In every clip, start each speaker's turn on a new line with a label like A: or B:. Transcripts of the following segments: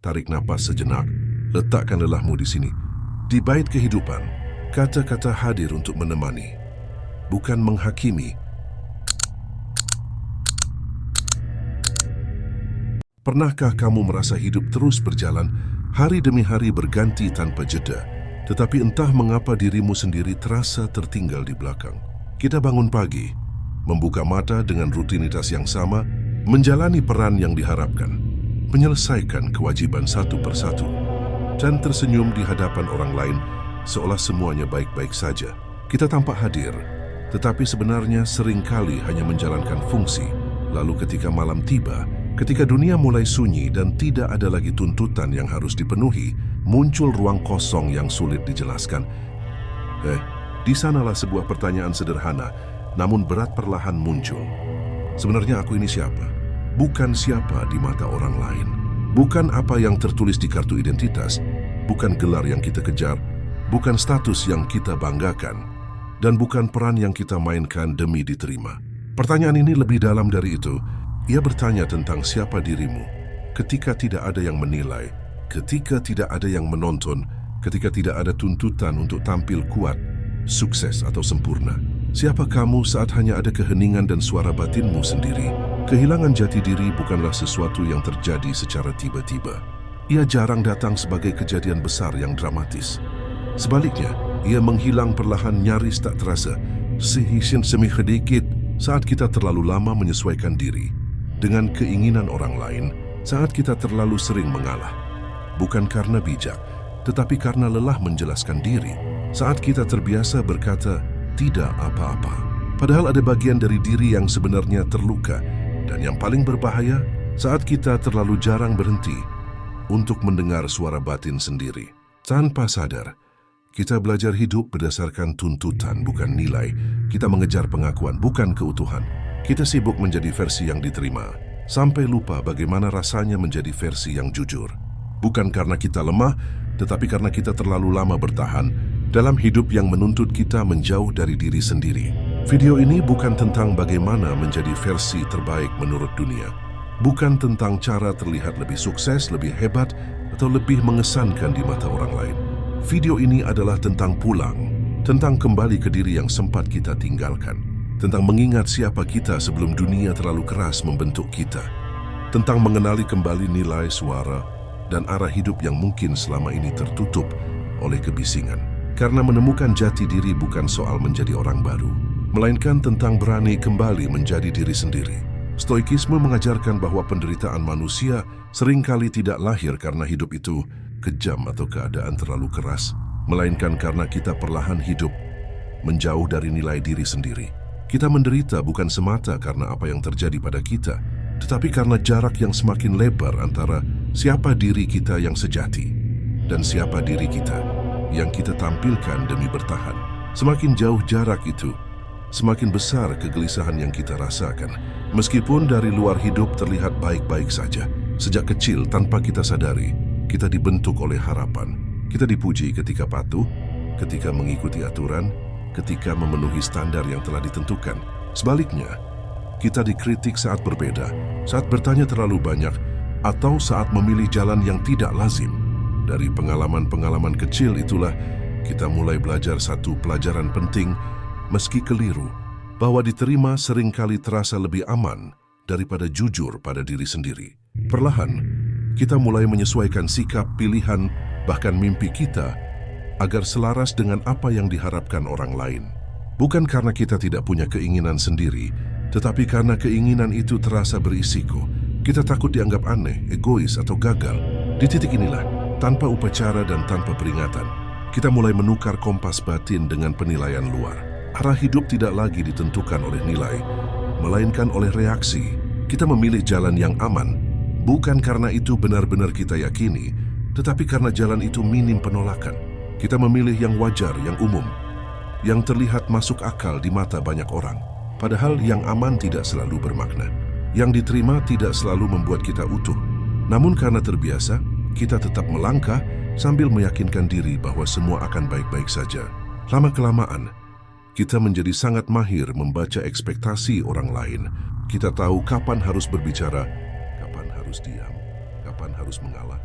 A: tarik napas sejenak, letakkan lelahmu di sini. Di bait kehidupan, kata-kata hadir untuk menemani, bukan menghakimi. Pernahkah kamu merasa hidup terus berjalan, hari demi hari berganti tanpa jeda, tetapi entah mengapa dirimu sendiri terasa tertinggal di belakang? Kita bangun pagi, membuka mata dengan rutinitas yang sama, menjalani peran yang diharapkan, menyelesaikan kewajiban satu persatu, dan tersenyum di hadapan orang lain seolah semuanya baik-baik saja. Kita tampak hadir, tetapi sebenarnya seringkali hanya menjalankan fungsi. Lalu ketika malam tiba, ketika dunia mulai sunyi dan tidak ada lagi tuntutan yang harus dipenuhi, muncul ruang kosong yang sulit dijelaskan. Di sanalah sebuah pertanyaan sederhana, namun berat perlahan muncul. Sebenarnya aku ini siapa? Bukan siapa di mata orang lain. Bukan apa yang tertulis di kartu identitas. Bukan gelar yang kita kejar. Bukan status yang kita banggakan. Dan bukan peran yang kita mainkan demi diterima. Pertanyaan ini lebih dalam dari itu. Ia bertanya tentang siapa dirimu ketika tidak ada yang menilai, ketika tidak ada yang menonton, ketika tidak ada tuntutan untuk tampil kuat, sukses atau sempurna. Siapa kamu saat hanya ada keheningan dan suara batinmu sendiri? Kehilangan jati diri bukanlah sesuatu yang terjadi secara tiba-tiba. Ia jarang datang sebagai kejadian besar yang dramatis. Sebaliknya, ia menghilang perlahan, nyaris tak terasa, sehisin semihedikit saat kita terlalu lama menyesuaikan diri dengan keinginan orang lain, saat kita terlalu sering mengalah. Bukan karena bijak, tetapi karena lelah menjelaskan diri, saat kita terbiasa berkata, tidak apa-apa. Padahal ada bagian dari diri yang sebenarnya terluka, dan yang paling berbahaya, saat kita terlalu jarang berhenti untuk mendengar suara batin sendiri. Tanpa sadar, kita belajar hidup berdasarkan tuntutan, bukan nilai. Kita mengejar pengakuan, bukan keutuhan. Kita sibuk menjadi versi yang diterima, sampai lupa bagaimana rasanya menjadi versi yang jujur. Bukan karena kita lemah, tetapi karena kita terlalu lama bertahan dalam hidup yang menuntut kita menjauh dari diri sendiri. Video ini bukan tentang bagaimana menjadi versi terbaik menurut dunia. Bukan tentang cara terlihat lebih sukses, lebih hebat, atau lebih mengesankan di mata orang lain. Video ini adalah tentang pulang, tentang kembali ke diri yang sempat kita tinggalkan. Tentang mengingat siapa kita sebelum dunia terlalu keras membentuk kita. Tentang mengenali kembali nilai, suara, dan arah hidup yang mungkin selama ini tertutup oleh kebisingan. Karena menemukan jati diri bukan soal menjadi orang baru, melainkan tentang berani kembali menjadi diri sendiri. Stoikisme mengajarkan bahwa penderitaan manusia seringkali tidak lahir karena hidup itu kejam atau keadaan terlalu keras, melainkan karena kita perlahan hidup menjauh dari nilai diri sendiri. Kita menderita bukan semata karena apa yang terjadi pada kita, tetapi karena jarak yang semakin lebar antara siapa diri kita yang sejati dan siapa diri kita yang kita tampilkan demi bertahan. Semakin jauh jarak itu, semakin besar kegelisahan yang kita rasakan. Meskipun dari luar hidup terlihat baik-baik saja, sejak kecil tanpa kita sadari, kita dibentuk oleh harapan. Kita dipuji ketika patuh, ketika mengikuti aturan, ketika memenuhi standar yang telah ditentukan. Sebaliknya, kita dikritik saat berbeda, saat bertanya terlalu banyak, atau saat memilih jalan yang tidak lazim. Dari pengalaman-pengalaman kecil itulah, kita mulai belajar satu pelajaran penting, meski keliru, bahwa diterima seringkali terasa lebih aman daripada jujur pada diri sendiri. Perlahan, kita mulai menyesuaikan sikap, pilihan, bahkan mimpi kita, agar selaras dengan apa yang diharapkan orang lain. Bukan karena kita tidak punya keinginan sendiri, tetapi karena keinginan itu terasa berisiko. Kita takut dianggap aneh, egois, atau gagal. Di titik inilah, tanpa upacara dan tanpa peringatan, kita mulai menukar kompas batin dengan penilaian luar. Arah hidup tidak lagi ditentukan oleh nilai, melainkan oleh reaksi. Kita memilih jalan yang aman, bukan karena itu benar-benar kita yakini, tetapi karena jalan itu minim penolakan. Kita memilih yang wajar, yang umum, yang terlihat masuk akal di mata banyak orang. Padahal yang aman tidak selalu bermakna. Yang diterima tidak selalu membuat kita utuh. Namun karena terbiasa, kita tetap melangkah sambil meyakinkan diri bahwa semua akan baik-baik saja. Lama-kelamaan, kita menjadi sangat mahir membaca ekspektasi orang lain. Kita tahu kapan harus berbicara, kapan harus diam, kapan harus mengalah,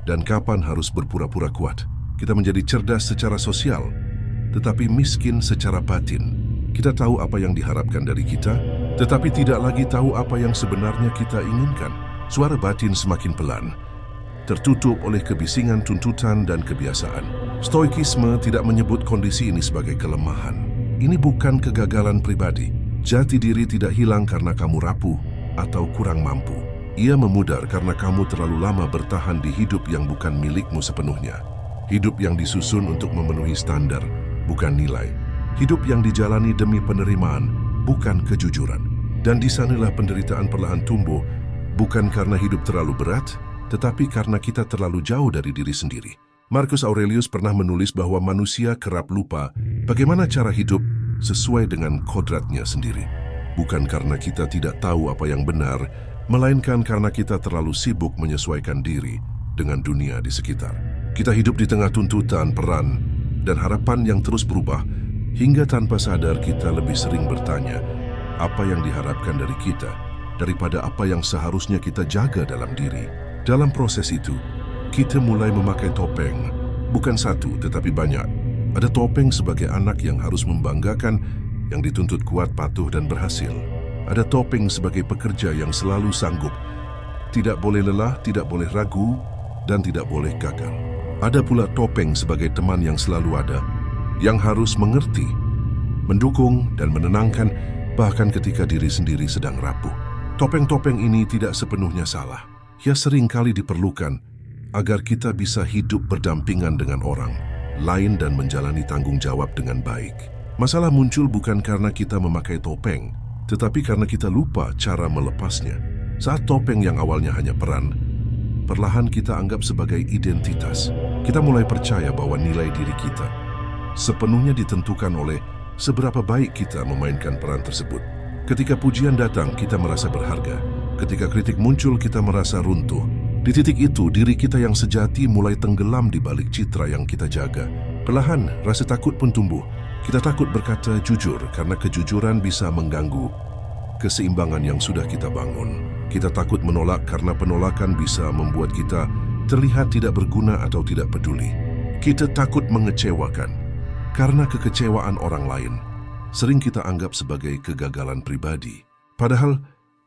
A: dan kapan harus berpura-pura kuat. Kita menjadi cerdas secara sosial, tetapi miskin secara batin. Kita tahu apa yang diharapkan dari kita, tetapi tidak lagi tahu apa yang sebenarnya kita inginkan. Suara batin semakin pelan, tertutup oleh kebisingan tuntutan dan kebiasaan. Stoikisme tidak menyebut kondisi ini sebagai kelemahan. Ini bukan kegagalan pribadi. Jati diri tidak hilang karena kamu rapuh atau kurang mampu. Ia memudar karena kamu terlalu lama bertahan di hidup yang bukan milikmu sepenuhnya. Hidup yang disusun untuk memenuhi standar, bukan nilai. Hidup yang dijalani demi penerimaan, bukan kejujuran. Dan di sanalah penderitaan perlahan tumbuh, bukan karena hidup terlalu berat, tetapi karena kita terlalu jauh dari diri sendiri. Marcus Aurelius pernah menulis bahwa manusia kerap lupa bagaimana cara hidup sesuai dengan kodratnya sendiri. Bukan karena kita tidak tahu apa yang benar, melainkan karena kita terlalu sibuk menyesuaikan diri dengan dunia di sekitar. Kita hidup di tengah tuntutan, peran, dan harapan yang terus berubah, hingga tanpa sadar kita lebih sering bertanya apa yang diharapkan dari kita daripada apa yang seharusnya kita jaga dalam diri. Dalam proses itu, kita mulai memakai topeng, bukan satu tetapi banyak. Ada topeng sebagai anak yang harus membanggakan, yang dituntut kuat, patuh, dan berhasil. Ada topeng sebagai pekerja yang selalu sanggup, tidak boleh lelah, tidak boleh ragu, dan tidak boleh gagal. Ada pula topeng sebagai teman yang selalu ada, yang harus mengerti, mendukung, dan menenangkan, bahkan ketika diri sendiri sedang rapuh. Topeng-topeng ini tidak sepenuhnya salah. Ia seringkali diperlukan agar kita bisa hidup berdampingan dengan orang lain dan menjalani tanggung jawab dengan baik. Masalah muncul bukan karena kita memakai topeng, tetapi karena kita lupa cara melepasnya. Saat topeng yang awalnya hanya peran, perlahan kita anggap sebagai identitas. Kita mulai percaya bahwa nilai diri kita sepenuhnya ditentukan oleh seberapa baik kita memainkan peran tersebut. Ketika pujian datang, kita merasa berharga. Ketika kritik muncul, kita merasa runtuh. Di titik itu, diri kita yang sejati mulai tenggelam di balik citra yang kita jaga. Perlahan, rasa takut pun tumbuh. Kita takut berkata jujur karena kejujuran bisa mengganggu keseimbangan yang sudah kita bangun. Kita takut menolak karena penolakan bisa membuat kita terlihat tidak berguna atau tidak peduli. Kita takut mengecewakan karena kekecewaan orang lain sering kita anggap sebagai kegagalan pribadi. Padahal,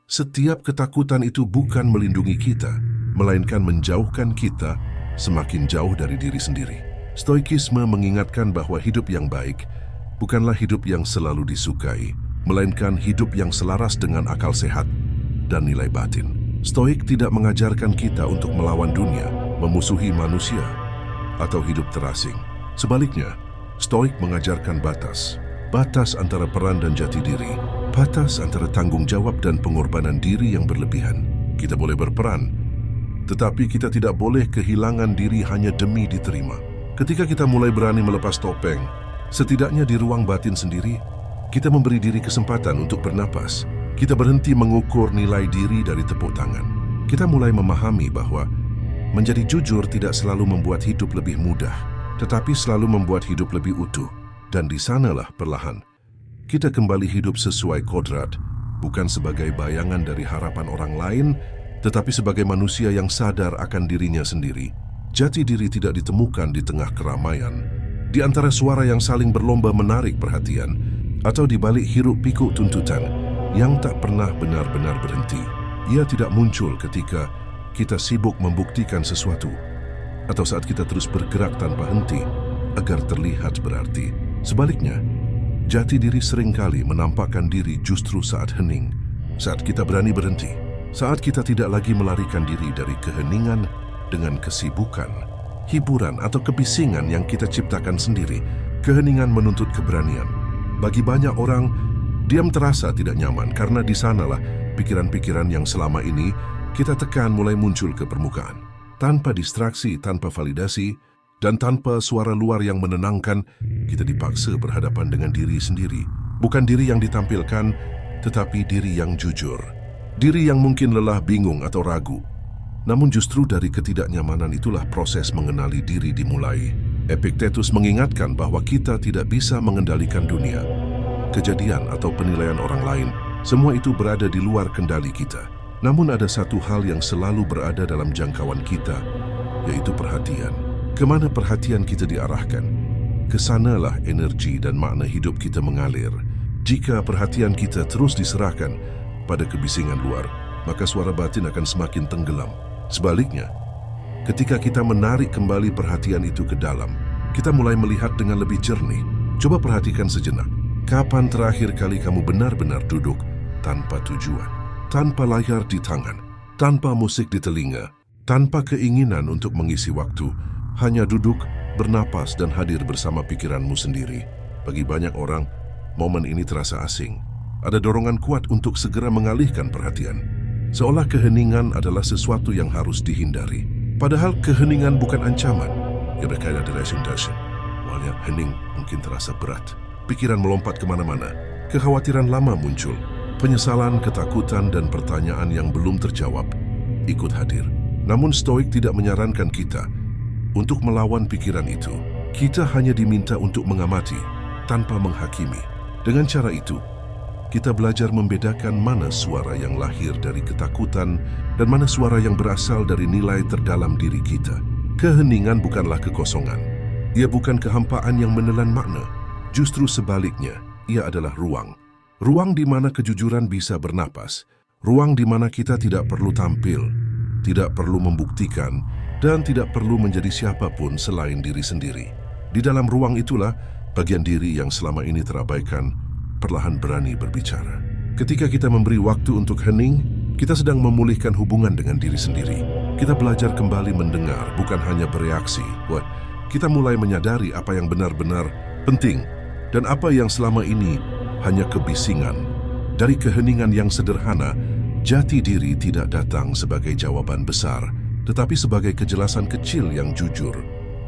A: setiap ketakutan itu bukan melindungi kita, melainkan menjauhkan kita semakin jauh dari diri sendiri. Stoikisme mengingatkan bahwa hidup yang baik bukanlah hidup yang selalu disukai, melainkan hidup yang selaras dengan akal sehat dan nilai batin. Stoik tidak mengajarkan kita untuk melawan dunia, memusuhi manusia, atau hidup terasing. Sebaliknya, Stoik mengajarkan batas. Batas antara peran dan jati diri. Batas antara tanggung jawab dan pengorbanan diri yang berlebihan. Kita boleh berperan, tetapi kita tidak boleh kehilangan diri hanya demi diterima. Ketika kita mulai berani melepas topeng, setidaknya di ruang batin sendiri, kita memberi diri kesempatan untuk bernapas. Kita berhenti mengukur nilai diri dari tepuk tangan. Kita mulai memahami bahwa menjadi jujur tidak selalu membuat hidup lebih mudah, tetapi selalu membuat hidup lebih utuh. Dan di sanalah perlahan kita kembali hidup sesuai kodrat, bukan sebagai bayangan dari harapan orang lain, tetapi sebagai manusia yang sadar akan dirinya sendiri. Jati diri tidak ditemukan di tengah keramaian, di antara suara yang saling berlomba menarik perhatian, atau di balik hiruk-pikuk tuntutan yang tak pernah benar-benar berhenti. Ia tidak muncul ketika kita sibuk membuktikan sesuatu, atau saat kita terus bergerak tanpa henti agar terlihat berarti. Sebaliknya, jati diri seringkali menampakkan diri justru saat hening, saat kita berani berhenti, saat kita tidak lagi melarikan diri dari keheningan dengan kesibukan, hiburan atau kebisingan yang kita ciptakan sendiri. Keheningan menuntut keberanian. Bagi banyak orang, diam terasa tidak nyaman karena di sanalah pikiran-pikiran yang selama ini kita tekan mulai muncul ke permukaan. Tanpa distraksi, tanpa validasi, dan tanpa suara luar yang menenangkan, kita dipaksa berhadapan dengan diri sendiri. Bukan diri yang ditampilkan, tetapi diri yang jujur. Diri yang mungkin lelah, bingung, atau ragu. Namun justru dari ketidaknyamanan itulah proses mengenali diri dimulai. Epictetus mengingatkan bahwa kita tidak bisa mengendalikan dunia, kejadian, atau penilaian orang lain. Semua itu berada di luar kendali kita. Namun ada satu hal yang selalu berada dalam jangkauan kita, yaitu perhatian. Kemana perhatian kita diarahkan, kesanalah energi dan makna hidup kita mengalir. Jika perhatian kita terus diserahkan pada kebisingan luar, maka suara batin akan semakin tenggelam. Sebaliknya, ketika kita menarik kembali perhatian itu ke dalam, kita mulai melihat dengan lebih jernih. Coba perhatikan sejenak. Kapan terakhir kali kamu benar-benar duduk tanpa tujuan, tanpa layar di tangan, tanpa musik di telinga, tanpa keinginan untuk mengisi waktu, hanya duduk, bernapas dan hadir bersama pikiranmu sendiri? Bagi banyak orang, momen ini terasa asing. Ada dorongan kuat untuk segera mengalihkan perhatian, seolah keheningan adalah sesuatu yang harus dihindari. Padahal keheningan bukan ancaman. Ya, berkaitan dengan resentation. Awalnya hening mungkin terasa berat. Pikiran melompat kemana-mana. Kekhawatiran lama muncul. Penyesalan, ketakutan, dan pertanyaan yang belum terjawab ikut hadir. Namun Stoik tidak menyarankan kita untuk melawan pikiran itu. Kita hanya diminta untuk mengamati tanpa menghakimi. Dengan cara itu, kita belajar membedakan mana suara yang lahir dari ketakutan dan mana suara yang berasal dari nilai terdalam diri kita. Keheningan bukanlah kekosongan. Ia bukan kehampaan yang menelan makna. Justru sebaliknya, ia adalah ruang. Ruang di mana kejujuran bisa bernapas. Ruang di mana kita tidak perlu tampil, tidak perlu membuktikan, dan tidak perlu menjadi siapapun selain diri sendiri. Di dalam ruang itulah, bagian diri yang selama ini terabaikan perlahan berani berbicara. Ketika kita memberi waktu untuk hening, kita sedang memulihkan hubungan dengan diri sendiri. Kita belajar kembali mendengar, bukan hanya bereaksi. Kita mulai menyadari apa yang benar-benar penting dan apa yang selama ini hanya kebisingan. Dari keheningan yang sederhana, jati diri tidak datang sebagai jawaban besar, tetapi sebagai kejelasan kecil yang jujur.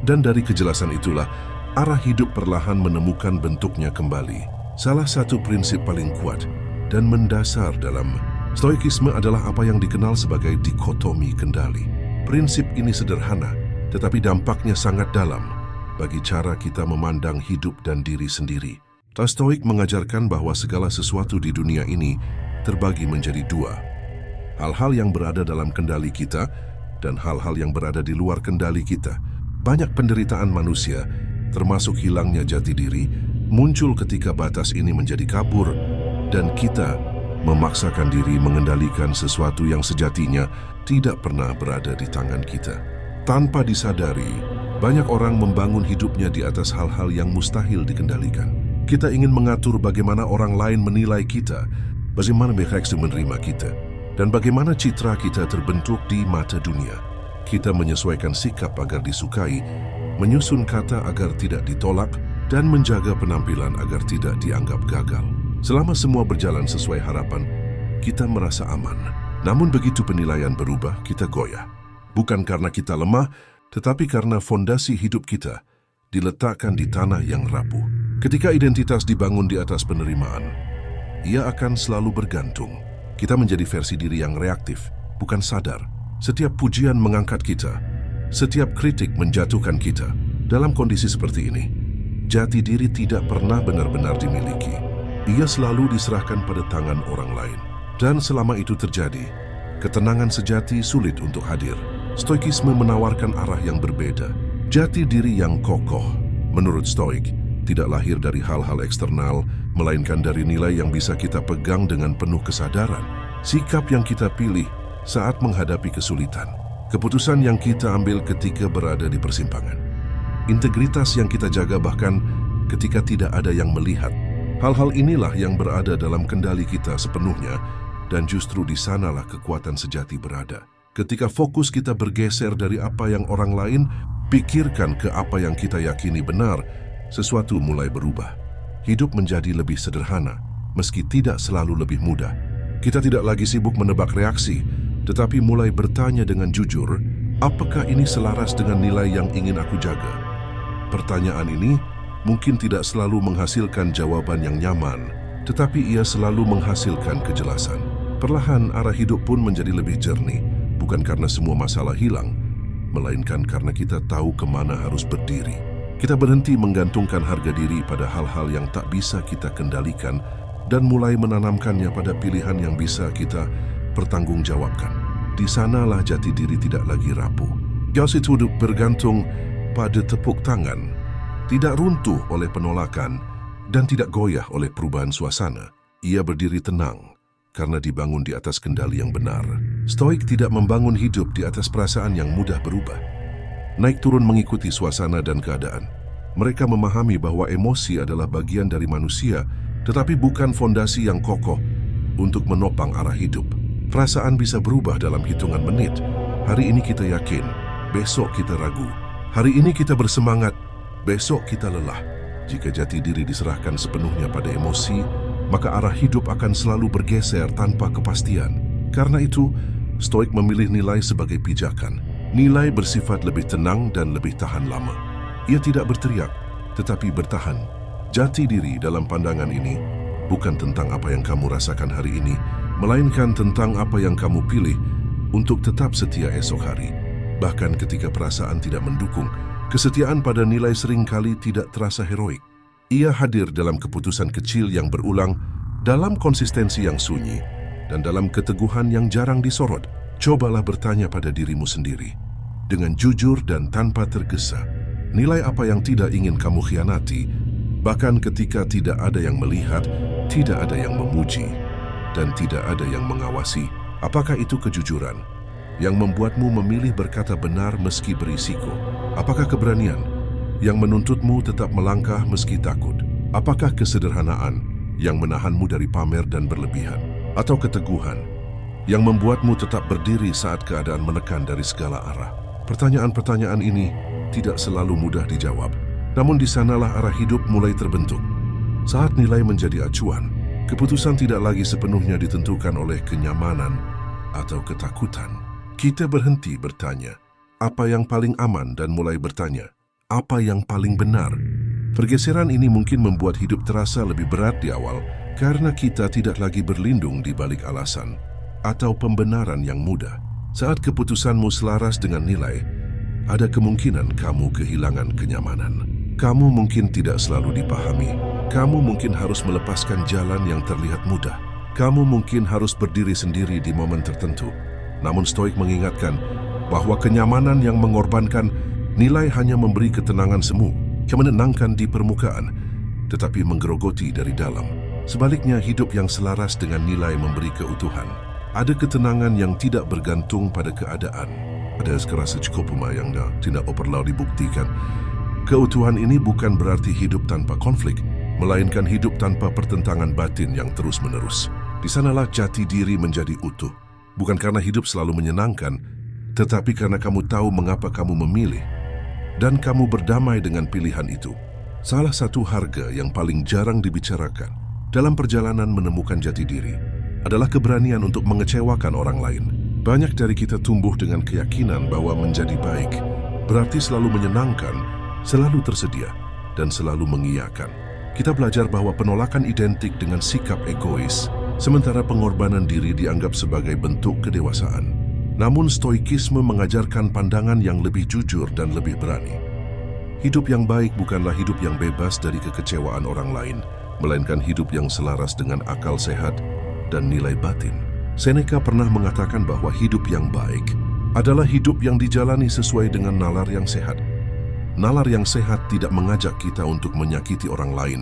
A: Dan dari kejelasan itulah, arah hidup perlahan menemukan bentuknya kembali. Salah satu prinsip paling kuat dan mendasar dalam Stoikisme adalah apa yang dikenal sebagai dikotomi kendali. Prinsip ini sederhana, tetapi dampaknya sangat dalam bagi cara kita memandang hidup dan diri sendiri. Stoik mengajarkan bahwa segala sesuatu di dunia ini terbagi menjadi dua. Hal-hal yang berada dalam kendali kita dan hal-hal yang berada di luar kendali kita. Banyak penderitaan manusia, termasuk hilangnya jati diri, muncul ketika batas ini menjadi kabur dan kita memaksakan diri mengendalikan sesuatu yang sejatinya tidak pernah berada di tangan kita. Tanpa disadari, banyak orang membangun hidupnya di atas hal-hal yang mustahil dikendalikan. Kita ingin mengatur bagaimana orang lain menilai kita, bagaimana mereka menerima kita, dan bagaimana citra kita terbentuk di mata dunia. Kita menyesuaikan sikap agar disukai, menyusun kata agar tidak ditolak, dan menjaga penampilan agar tidak dianggap gagal. Selama semua berjalan sesuai harapan, kita merasa aman. Namun begitu penilaian berubah, kita goyah. Bukan karena kita lemah, tetapi karena fondasi hidup kita diletakkan di tanah yang rapuh. Ketika identitas dibangun di atas penerimaan, ia akan selalu bergantung. Kita menjadi versi diri yang reaktif, bukan sadar. Setiap pujian mengangkat kita, setiap kritik menjatuhkan kita. Dalam kondisi seperti ini, jati diri tidak pernah benar-benar dimiliki. Ia selalu diserahkan pada tangan orang lain. Dan selama itu terjadi, ketenangan sejati sulit untuk hadir. Stoikisme menawarkan arah yang berbeda. Jati diri yang kokoh, menurut Stoik, tidak lahir dari hal-hal eksternal, melainkan dari nilai yang bisa kita pegang dengan penuh kesadaran. Sikap yang kita pilih saat menghadapi kesulitan. Keputusan yang kita ambil ketika berada di persimpangan. Integritas yang kita jaga bahkan ketika tidak ada yang melihat. Hal-hal inilah yang berada dalam kendali kita sepenuhnya, dan justru di sanalah kekuatan sejati berada. Ketika fokus kita bergeser dari apa yang orang lain pikirkan ke apa yang kita yakini benar, sesuatu mulai berubah. Hidup menjadi lebih sederhana, meski tidak selalu lebih mudah. Kita tidak lagi sibuk menebak reaksi, tetapi mulai bertanya dengan jujur, apakah ini selaras dengan nilai yang ingin aku jaga? Pertanyaan ini mungkin tidak selalu menghasilkan jawaban yang nyaman, tetapi ia selalu menghasilkan kejelasan. Perlahan arah hidup pun menjadi lebih jernih, bukan karena semua masalah hilang, melainkan karena kita tahu kemana harus berdiri. Kita berhenti menggantungkan harga diri pada hal-hal yang tak bisa kita kendalikan dan mulai menanamkannya pada pilihan yang bisa kita pertanggungjawabkan. Di sanalah jati diri tidak lagi rapuh. Kios itu bergantung pada tepuk tangan, tidak runtuh oleh penolakan dan tidak goyah oleh perubahan suasana. Ia berdiri tenang karena dibangun di atas kendali yang benar. Stoik tidak membangun hidup di atas perasaan yang mudah berubah. Naik turun mengikuti suasana dan keadaan. Mereka memahami bahwa emosi adalah bagian dari manusia, tetapi bukan fondasi yang kokoh untuk menopang arah hidup. Perasaan bisa berubah dalam hitungan menit. Hari ini kita yakin, besok kita ragu. Hari ini kita bersemangat, besok kita lelah. Jika jati diri diserahkan sepenuhnya pada emosi, maka arah hidup akan selalu bergeser tanpa kepastian. Karena itu, Stoik memilih nilai sebagai pijakan. Nilai bersifat lebih tenang dan lebih tahan lama. Ia tidak berteriak, tetapi bertahan. Jati diri dalam pandangan ini bukan tentang apa yang kamu rasakan hari ini, melainkan tentang apa yang kamu pilih untuk tetap setia esok hari. Bahkan ketika perasaan tidak mendukung, kesetiaan pada nilai seringkali tidak terasa heroik. Ia hadir dalam keputusan kecil yang berulang, dalam konsistensi yang sunyi, dan dalam keteguhan yang jarang disorot. Cobalah bertanya pada dirimu sendiri, dengan jujur dan tanpa tergesa, nilai apa yang tidak ingin kamu khianati, bahkan ketika tidak ada yang melihat, tidak ada yang memuji, dan tidak ada yang mengawasi. Apakah itu kejujuran yang membuatmu memilih berkata benar meski berisiko? Apakah keberanian yang menuntutmu tetap melangkah meski takut? Apakah kesederhanaan yang menahanmu dari pamer dan berlebihan? Atau keteguhan yang membuatmu tetap berdiri saat keadaan menekan dari segala arah? Pertanyaan-pertanyaan ini tidak selalu mudah dijawab. Namun di sanalah arah hidup mulai terbentuk. Saat nilai menjadi acuan, keputusan tidak lagi sepenuhnya ditentukan oleh kenyamanan atau ketakutan. Kita berhenti bertanya, apa yang paling aman, dan mulai bertanya, apa yang paling benar? Pergeseran ini mungkin membuat hidup terasa lebih berat di awal karena kita tidak lagi berlindung di balik alasan atau pembenaran yang mudah. Saat keputusanmu selaras dengan nilai, ada kemungkinan kamu kehilangan kenyamanan. Kamu mungkin tidak selalu dipahami. Kamu mungkin harus melepaskan jalan yang terlihat mudah. Kamu mungkin harus berdiri sendiri di momen tertentu. Namun Stoik mengingatkan bahwa kenyamanan yang mengorbankan nilai hanya memberi ketenangan semu, yang menenangkan di permukaan, tetapi menggerogoti dari dalam. Sebaliknya, hidup yang selaras dengan nilai memberi keutuhan. Ada ketenangan yang tidak bergantung pada keadaan. Ada kerasa cukup yang tidak perlu dibuktikan. Keutuhan ini bukan berarti hidup tanpa konflik, melainkan hidup tanpa pertentangan batin yang terus-menerus. Di sanalah jati diri menjadi utuh. Bukan karena hidup selalu menyenangkan, tetapi karena kamu tahu mengapa kamu memilih, dan kamu berdamai dengan pilihan itu. Salah satu harga yang paling jarang dibicarakan dalam perjalanan menemukan jati diri adalah keberanian untuk mengecewakan orang lain. Banyak dari kita tumbuh dengan keyakinan bahwa menjadi baik berarti selalu menyenangkan, selalu tersedia, dan selalu mengiyakan. Kita belajar bahwa penolakan identik dengan sikap egois, sementara pengorbanan diri dianggap sebagai bentuk kedewasaan. Namun Stoikisme mengajarkan pandangan yang lebih jujur dan lebih berani. Hidup yang baik bukanlah hidup yang bebas dari kekecewaan orang lain, melainkan hidup yang selaras dengan akal sehat dan nilai batin. Seneca pernah mengatakan bahwa hidup yang baik adalah hidup yang dijalani sesuai dengan nalar yang sehat. Nalar yang sehat tidak mengajak kita untuk menyakiti orang lain,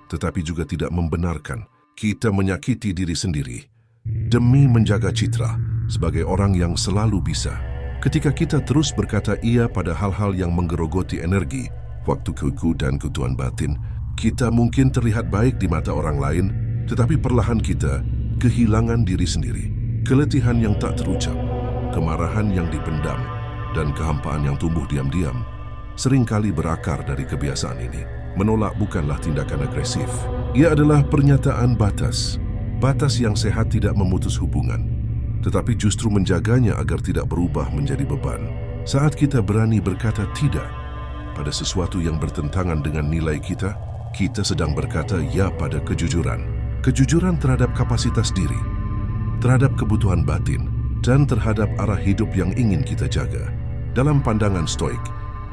A: tetapi juga tidak membenarkan kita menyakiti diri sendiri demi menjaga citra sebagai orang yang selalu bisa. Ketika kita terus berkata iya pada hal-hal yang menggerogoti energi, waktu kuku dan kebutuhan batin, kita mungkin terlihat baik di mata orang lain, tetapi perlahan kita kehilangan diri sendiri. Keletihan yang tak terucap, kemarahan yang dipendam, dan kehampaan yang tumbuh diam-diam seringkali berakar dari kebiasaan ini. Menolak bukanlah tindakan agresif. Ia adalah pernyataan batas. Batas yang sehat tidak memutus hubungan, tetapi justru menjaganya agar tidak berubah menjadi beban. Saat kita berani berkata tidak pada sesuatu yang bertentangan dengan nilai kita, kita sedang berkata ya pada kejujuran. Kejujuran terhadap kapasitas diri, terhadap kebutuhan batin, dan terhadap arah hidup yang ingin kita jaga. Dalam pandangan Stoik,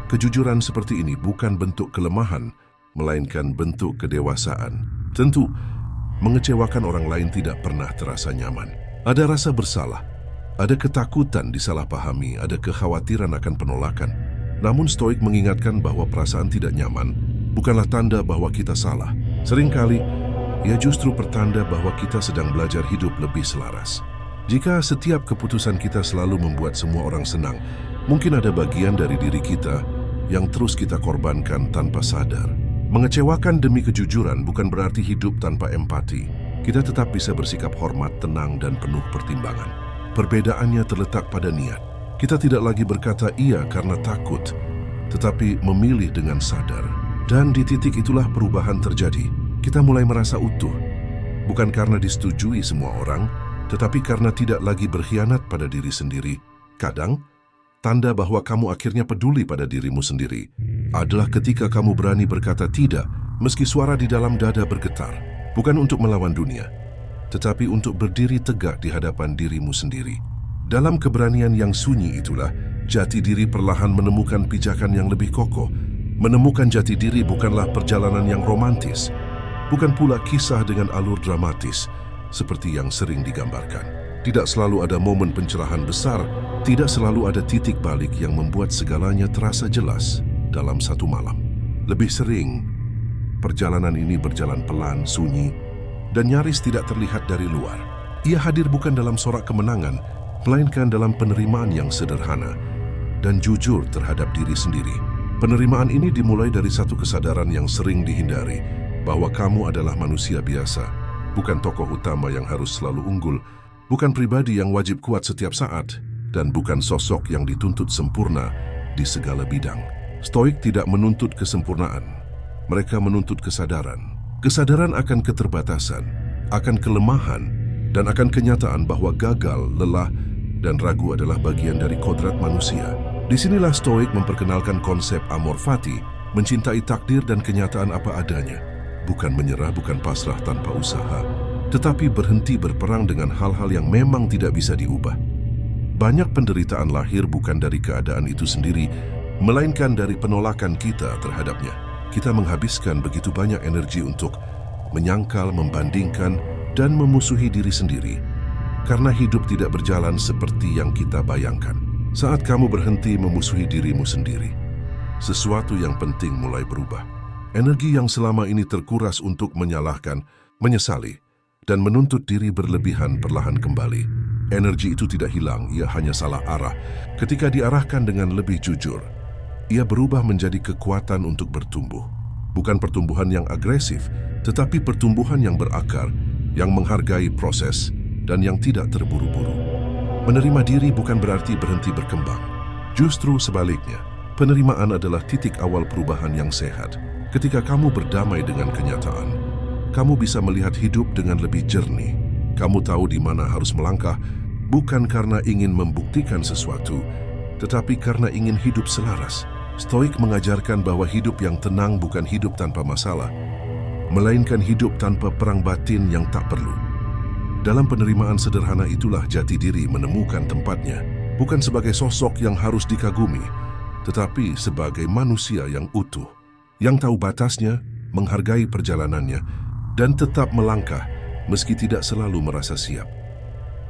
A: kejujuran seperti ini bukan bentuk kelemahan, melainkan bentuk kedewasaan. Tentu, mengecewakan orang lain tidak pernah terasa nyaman. Ada rasa bersalah, Ada ketakutan disalahpahami, ada kekhawatiran akan penolakan. Namun Stoik mengingatkan bahwa perasaan tidak nyaman bukanlah tanda bahwa kita salah. Seringkali, ia justru pertanda bahwa kita sedang belajar hidup lebih selaras. Jika setiap keputusan kita selalu membuat semua orang senang, mungkin ada bagian dari diri kita yang terus kita korbankan tanpa sadar. Mengecewakan demi kejujuran bukan berarti hidup tanpa empati. Kita tetap bisa bersikap hormat, tenang, dan penuh pertimbangan. Perbedaannya terletak pada niat. Kita tidak lagi berkata iya karena takut, tetapi memilih dengan sadar. Dan di titik itulah perubahan terjadi. Kita mulai merasa utuh, bukan karena disetujui semua orang, tetapi karena tidak lagi berkhianat pada diri sendiri. Kadang, tanda bahwa kamu akhirnya peduli pada dirimu sendiri adalah ketika kamu berani berkata tidak, meski suara di dalam dada bergetar. Bukan untuk melawan dunia, tetapi untuk berdiri tegak di hadapan dirimu sendiri. Dalam keberanian yang sunyi itulah, jati diri perlahan menemukan pijakan yang lebih kokoh. Menemukan jati diri bukanlah perjalanan yang romantis, bukan pula kisah dengan alur dramatis, seperti yang sering digambarkan. Tidak selalu ada momen pencerahan besar, tidak selalu ada titik balik yang membuat segalanya terasa jelas dalam satu malam. Lebih sering, perjalanan ini berjalan pelan, sunyi, dan nyaris tidak terlihat dari luar. Ia hadir bukan dalam sorak kemenangan, melainkan dalam penerimaan yang sederhana dan jujur terhadap diri sendiri. Penerimaan ini dimulai dari satu kesadaran yang sering dihindari, bahwa kamu adalah manusia biasa, bukan tokoh utama yang harus selalu unggul, bukan pribadi yang wajib kuat setiap saat, dan bukan sosok yang dituntut sempurna di segala bidang. Stoik tidak menuntut kesempurnaan. Mereka menuntut kesadaran. Kesadaran akan keterbatasan, akan kelemahan, dan akan kenyataan bahwa gagal, lelah, dan ragu adalah bagian dari kodrat manusia. Disinilah Stoik memperkenalkan konsep amor fati, mencintai takdir dan kenyataan apa adanya. Bukan menyerah, bukan pasrah tanpa usaha, tetapi berhenti berperang dengan hal-hal yang memang tidak bisa diubah. Banyak penderitaan lahir bukan dari keadaan itu sendiri, melainkan dari penolakan kita terhadapnya. Kita menghabiskan begitu banyak energi untuk menyangkal, membandingkan, dan memusuhi diri sendiri. Karena hidup tidak berjalan seperti yang kita bayangkan. Saat kamu berhenti memusuhi dirimu sendiri, sesuatu yang penting mulai berubah. Energi yang selama ini terkuras untuk menyalahkan, menyesali, dan menuntut diri berlebihan perlahan kembali. Energi itu tidak hilang, ia hanya salah arah. Ketika diarahkan dengan lebih jujur, ia berubah menjadi kekuatan untuk bertumbuh. Bukan pertumbuhan yang agresif, tetapi pertumbuhan yang berakar, yang menghargai proses, dan yang tidak terburu-buru. Menerima diri bukan berarti berhenti berkembang. Justru sebaliknya, penerimaan adalah titik awal perubahan yang sehat. Ketika kamu berdamai dengan kenyataan, kamu bisa melihat hidup dengan lebih jernih. Kamu tahu di mana harus melangkah, bukan karena ingin membuktikan sesuatu, tetapi karena ingin hidup selaras. Stoik mengajarkan bahwa hidup yang tenang bukan hidup tanpa masalah, melainkan hidup tanpa perang batin yang tak perlu. Dalam penerimaan sederhana itulah jati diri menemukan tempatnya, bukan sebagai sosok yang harus dikagumi, tetapi sebagai manusia yang utuh, yang tahu batasnya, menghargai perjalanannya, dan tetap melangkah meski tidak selalu merasa siap.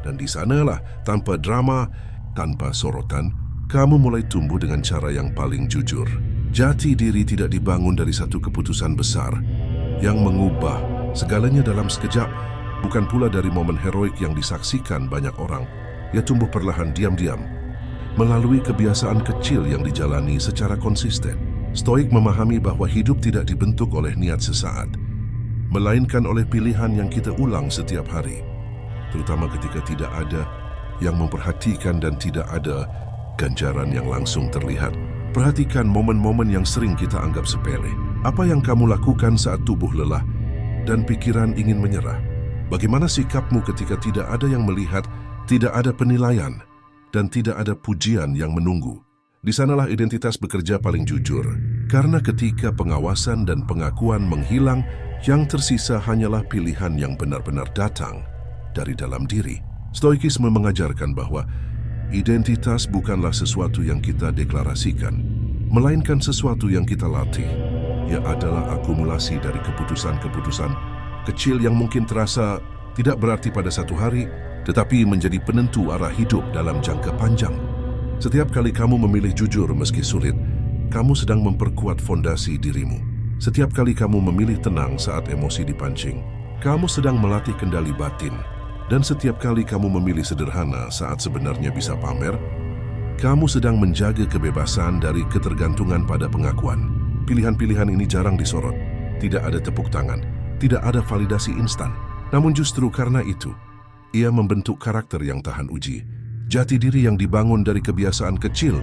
A: Dan di sanalah, tanpa drama, tanpa sorotan, kamu mulai tumbuh dengan cara yang paling jujur. Jati diri tidak dibangun dari satu keputusan besar yang mengubah segalanya dalam sekejap, bukan pula dari momen heroik yang disaksikan banyak orang. Ia tumbuh perlahan, diam-diam, melalui kebiasaan kecil yang dijalani secara konsisten. Stoik memahami bahwa hidup tidak dibentuk oleh niat sesaat, melainkan oleh pilihan yang kita ulang setiap hari, terutama ketika tidak ada yang memperhatikan dan tidak ada ganjaran yang langsung terlihat. Perhatikan momen-momen yang sering kita anggap sepele. Apa yang kamu lakukan saat tubuh lelah dan pikiran ingin menyerah? Bagaimana sikapmu ketika tidak ada yang melihat, tidak ada penilaian, dan tidak ada pujian yang menunggu? Di sanalah identitas bekerja paling jujur. Karena ketika pengawasan dan pengakuan menghilang, yang tersisa hanyalah pilihan yang benar-benar datang dari dalam diri. Stoikisme mengajarkan bahwa identitas bukanlah sesuatu yang kita deklarasikan, melainkan sesuatu yang kita latih. Ia adalah akumulasi dari keputusan-keputusan kecil yang mungkin terasa tidak berarti pada satu hari, tetapi menjadi penentu arah hidup dalam jangka panjang. Setiap kali kamu memilih jujur meski sulit, kamu sedang memperkuat fondasi dirimu. Setiap kali kamu memilih tenang saat emosi dipancing, kamu sedang melatih kendali batin. Dan setiap kali kamu memilih sederhana saat sebenarnya bisa pamer, kamu sedang menjaga kebebasan dari ketergantungan pada pengakuan. Pilihan-pilihan ini jarang disorot. Tidak ada tepuk tangan, tidak ada validasi instan. Namun justru karena itu, ia membentuk karakter yang tahan uji. Jati diri yang dibangun dari kebiasaan kecil,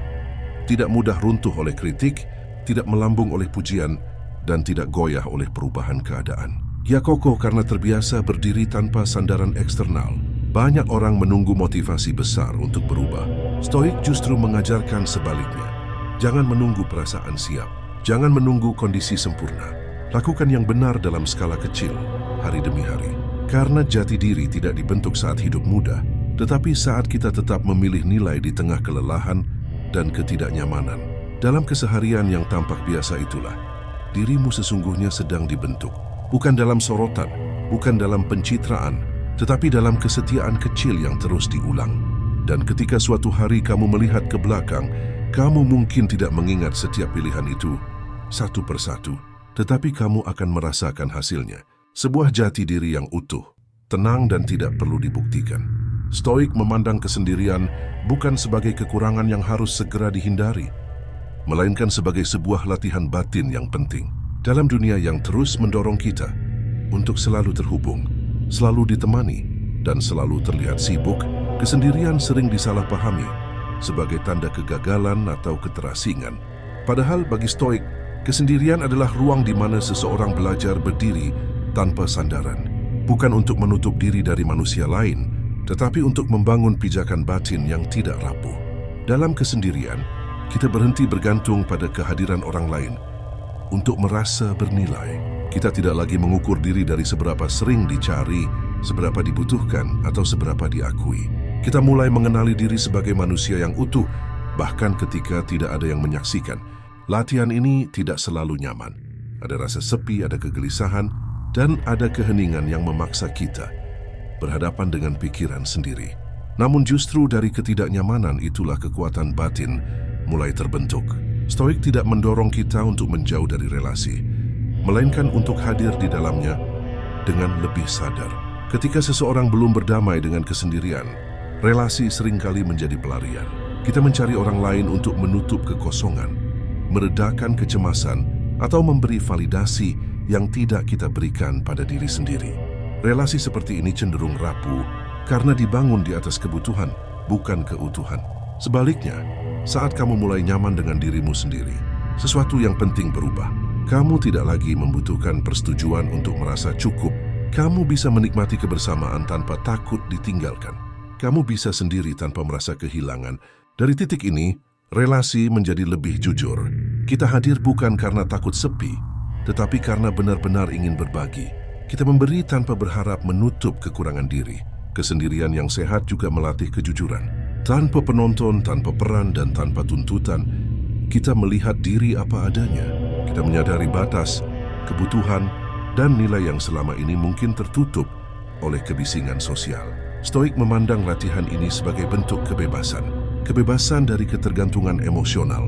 A: tidak mudah runtuh oleh kritik, tidak melambung oleh pujian, dan tidak goyah oleh perubahan keadaan. Ia kokoh karena terbiasa berdiri tanpa sandaran eksternal. Banyak orang menunggu motivasi besar untuk berubah. Stoik justru mengajarkan sebaliknya. Jangan menunggu perasaan siap. Jangan menunggu kondisi sempurna. Lakukan yang benar dalam skala kecil, hari demi hari. Karena jati diri tidak dibentuk saat hidup mudah, tetapi saat kita tetap memilih nilai di tengah kelelahan dan ketidaknyamanan. Dalam keseharian yang tampak biasa itulah, dirimu sesungguhnya sedang dibentuk. Bukan dalam sorotan, bukan dalam pencitraan, tetapi dalam kesetiaan kecil yang terus diulang. Dan ketika suatu hari kamu melihat ke belakang, kamu mungkin tidak mengingat setiap pilihan itu satu persatu, tetapi kamu akan merasakan hasilnya. Sebuah jati diri yang utuh, tenang dan tidak perlu dibuktikan. Stoik memandang kesendirian bukan sebagai kekurangan yang harus segera dihindari, melainkan sebagai sebuah latihan batin yang penting. Dalam dunia yang terus mendorong kita untuk selalu terhubung, selalu ditemani, dan selalu terlihat sibuk, kesendirian sering disalahpahami sebagai tanda kegagalan atau keterasingan. Padahal bagi Stoik, kesendirian adalah ruang di mana seseorang belajar berdiri tanpa sandaran. Bukan untuk menutup diri dari manusia lain, tetapi untuk membangun pijakan batin yang tidak rapuh. Dalam kesendirian, kita berhenti bergantung pada kehadiran orang lain untuk merasa bernilai. Kita tidak lagi mengukur diri dari seberapa sering dicari, seberapa dibutuhkan, atau seberapa diakui. Kita mulai mengenali diri sebagai manusia yang utuh, bahkan ketika tidak ada yang menyaksikan. Latihan ini tidak selalu nyaman. Ada rasa sepi, ada kegelisahan, dan ada keheningan yang memaksa kita berhadapan dengan pikiran sendiri. Namun justru dari ketidaknyamanan itulah kekuatan batin mulai terbentuk. Stoik tidak mendorong kita untuk menjauh dari relasi, melainkan untuk hadir di dalamnya dengan lebih sadar. Ketika seseorang belum berdamai dengan kesendirian, relasi seringkali menjadi pelarian. Kita mencari orang lain untuk menutup kekosongan, meredakan kecemasan, atau memberi validasi yang tidak kita berikan pada diri sendiri. Relasi seperti ini cenderung rapuh karena dibangun di atas kebutuhan, bukan keutuhan. Sebaliknya, saat kamu mulai nyaman dengan dirimu sendiri, sesuatu yang penting berubah. Kamu tidak lagi membutuhkan persetujuan untuk merasa cukup. Kamu bisa menikmati kebersamaan tanpa takut ditinggalkan. Kamu bisa sendiri tanpa merasa kehilangan. Dari titik ini, relasi menjadi lebih jujur. Kita hadir bukan karena takut sepi, tetapi karena benar-benar ingin berbagi. Kita memberi tanpa berharap menutup kekurangan diri. Kesendirian yang sehat juga melatih kejujuran. Tanpa penonton, tanpa peran, dan tanpa tuntutan, kita melihat diri apa adanya. Kita menyadari batas, kebutuhan, dan nilai yang selama ini mungkin tertutup oleh kebisingan sosial. Stoik memandang latihan ini sebagai bentuk kebebasan. Kebebasan dari ketergantungan emosional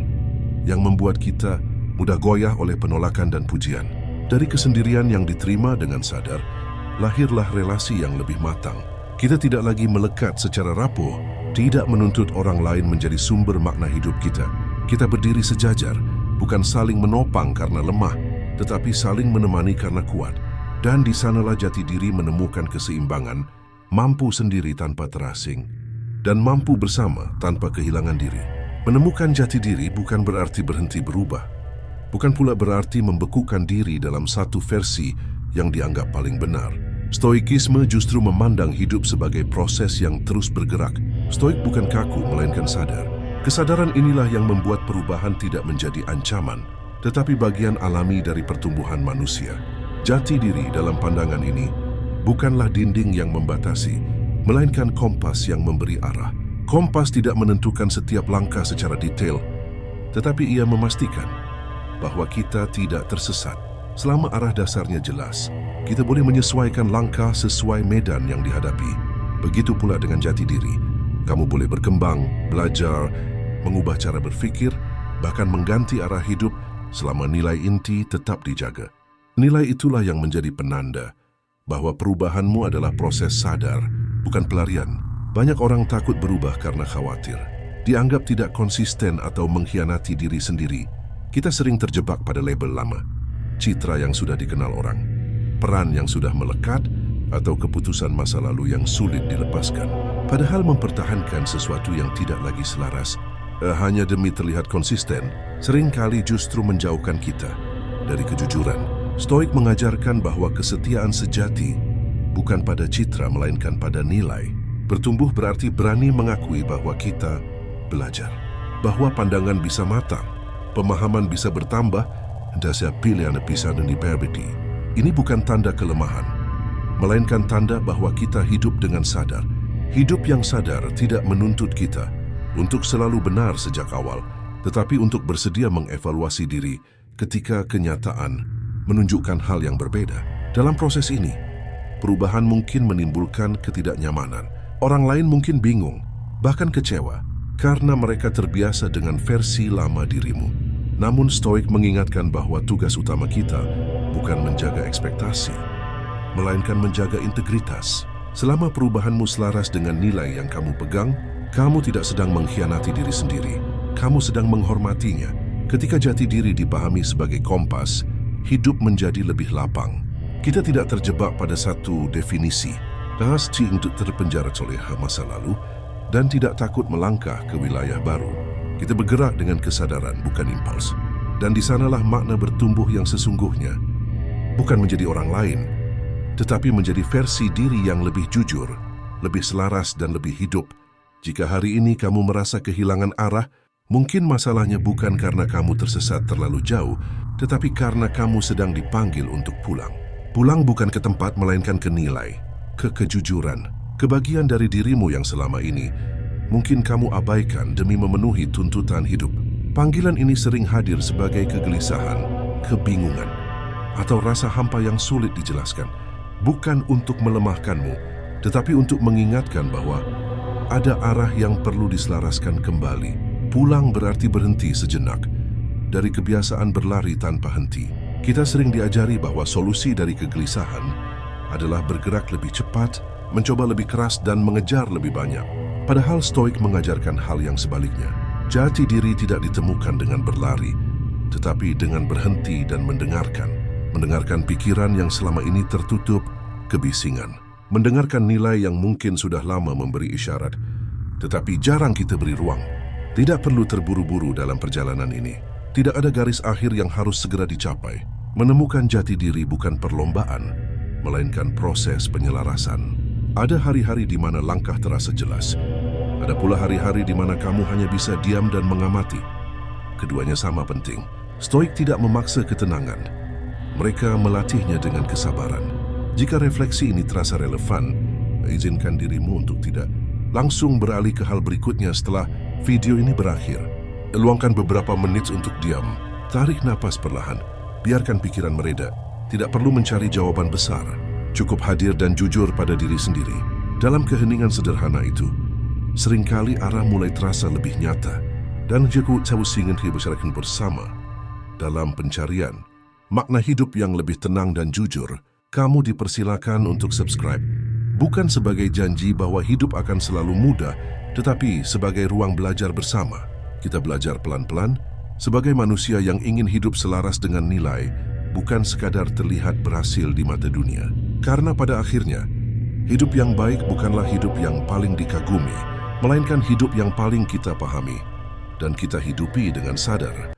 A: yang membuat kita mudah goyah oleh penolakan dan pujian. Dari kesendirian yang diterima dengan sadar, lahirlah relasi yang lebih matang. Kita tidak lagi melekat secara rapuh, tidak menuntut orang lain menjadi sumber makna hidup kita. Kita berdiri sejajar, bukan saling menopang karena lemah, tetapi saling menemani karena kuat. Dan di sanalah jati diri menemukan keseimbangan, mampu sendiri tanpa terasing, dan mampu bersama tanpa kehilangan diri. Menemukan jati diri bukan berarti berhenti berubah, bukan pula berarti membekukan diri dalam satu versi yang dianggap paling benar. Stoikisme justru memandang hidup sebagai proses yang terus bergerak. Stoik bukan kaku, melainkan sadar. Kesadaran inilah yang membuat perubahan tidak menjadi ancaman, tetapi bagian alami dari pertumbuhan manusia. Jati diri dalam pandangan ini bukanlah dinding yang membatasi, melainkan kompas yang memberi arah. Kompas tidak menentukan setiap langkah secara detail, tetapi ia memastikan bahwa kita tidak tersesat. Selama arah dasarnya jelas, kita boleh menyesuaikan langkah sesuai medan yang dihadapi. Begitu pula dengan jati diri. Kamu boleh berkembang, belajar, mengubah cara berpikir, bahkan mengganti arah hidup selama nilai inti tetap dijaga. Nilai itulah yang menjadi penanda bahwa perubahanmu adalah proses sadar, bukan pelarian. Banyak orang takut berubah karena khawatir dianggap tidak konsisten atau mengkhianati diri sendiri. Kita sering terjebak pada label lama, citra yang sudah dikenal orang, peran yang sudah melekat, atau keputusan masa lalu yang sulit dilepaskan. Padahal mempertahankan sesuatu yang tidak lagi selaras hanya demi terlihat konsisten seringkali justru menjauhkan kita dari kejujuran. Stoik mengajarkan bahwa kesetiaan sejati bukan pada citra melainkan pada nilai. Bertumbuh berarti berani mengakui bahwa kita belajar, bahwa pandangan bisa matang, pemahaman bisa bertambah, dan pilihan bisa diperbaiki. Ini bukan tanda kelemahan, melainkan tanda bahwa kita hidup dengan sadar. Hidup yang sadar tidak menuntut kita untuk selalu benar sejak awal, tetapi untuk bersedia mengevaluasi diri ketika kenyataan menunjukkan hal yang berbeda. Dalam proses ini, perubahan mungkin menimbulkan ketidaknyamanan. Orang lain mungkin bingung, bahkan kecewa, karena mereka terbiasa dengan versi lama dirimu. Namun Stoik mengingatkan bahwa tugas utama kita bukan menjaga ekspektasi, melainkan menjaga integritas. Selama perubahanmu selaras dengan nilai yang kamu pegang, kamu tidak sedang mengkhianati diri sendiri. Kamu sedang menghormatinya. Ketika jati diri dipahami sebagai kompas, hidup menjadi lebih lapang. Kita tidak terjebak pada satu definisi, pasti untuk terpenjara oleh masa lalu, dan tidak takut melangkah ke wilayah baru. Kita bergerak dengan kesadaran, bukan impuls. Dan di sanalah makna bertumbuh yang sesungguhnya. Bukan menjadi orang lain, tetapi menjadi versi diri yang lebih jujur, lebih selaras dan lebih hidup. Jika hari ini kamu merasa kehilangan arah, mungkin masalahnya bukan karena kamu tersesat terlalu jauh, tetapi karena kamu sedang dipanggil untuk pulang. Pulang bukan ke tempat, melainkan ke nilai, ke kejujuran, ke bagian dari dirimu yang selama ini mungkin kamu abaikan demi memenuhi tuntutan hidup. Panggilan ini sering hadir sebagai kegelisahan, kebingungan, atau rasa hampa yang sulit dijelaskan. Bukan untuk melemahkanmu, tetapi untuk mengingatkan bahwa ada arah yang perlu diselaraskan kembali. Pulang berarti berhenti sejenak dari kebiasaan berlari tanpa henti. Kita sering diajari bahwa solusi dari kegelisahan adalah bergerak lebih cepat, mencoba lebih keras, dan mengejar lebih banyak. Padahal Stoik mengajarkan hal yang sebaliknya. Jati diri tidak ditemukan dengan berlari, tetapi dengan berhenti dan mendengarkan. Mendengarkan pikiran yang selama ini tertutup kebisingan. Mendengarkan nilai yang mungkin sudah lama memberi isyarat, tetapi jarang kita beri ruang. Tidak perlu terburu-buru dalam perjalanan ini. Tidak ada garis akhir yang harus segera dicapai. Menemukan jati diri bukan perlombaan, melainkan proses penyelarasan. Ada hari-hari di mana langkah terasa jelas. Ada pula hari-hari di mana kamu hanya bisa diam dan mengamati. Keduanya sama penting. Stoik tidak memaksa ketenangan. Mereka melatihnya dengan kesabaran. Jika refleksi ini terasa relevan, izinkan dirimu untuk tidak langsung beralih ke hal berikutnya setelah video ini berakhir. Luangkan beberapa menit untuk diam. Tarik napas perlahan. Biarkan pikiran mereda. Tidak perlu mencari jawaban besar. Cukup hadir dan jujur pada diri sendiri. Dalam keheningan sederhana itu, seringkali arah mulai terasa lebih nyata. Dan jika saya ingin kita bersama dalam pencarian makna hidup yang lebih tenang dan jujur, kamu dipersilakan untuk subscribe. Bukan sebagai janji bahwa hidup akan selalu mudah, tetapi sebagai ruang belajar bersama. Kita belajar pelan-pelan, sebagai manusia yang ingin hidup selaras dengan nilai, bukan sekadar terlihat berhasil di mata dunia. Karena pada akhirnya, hidup yang baik bukanlah hidup yang paling dikagumi, melainkan hidup yang paling kita pahami, dan kita hidupi dengan sadar.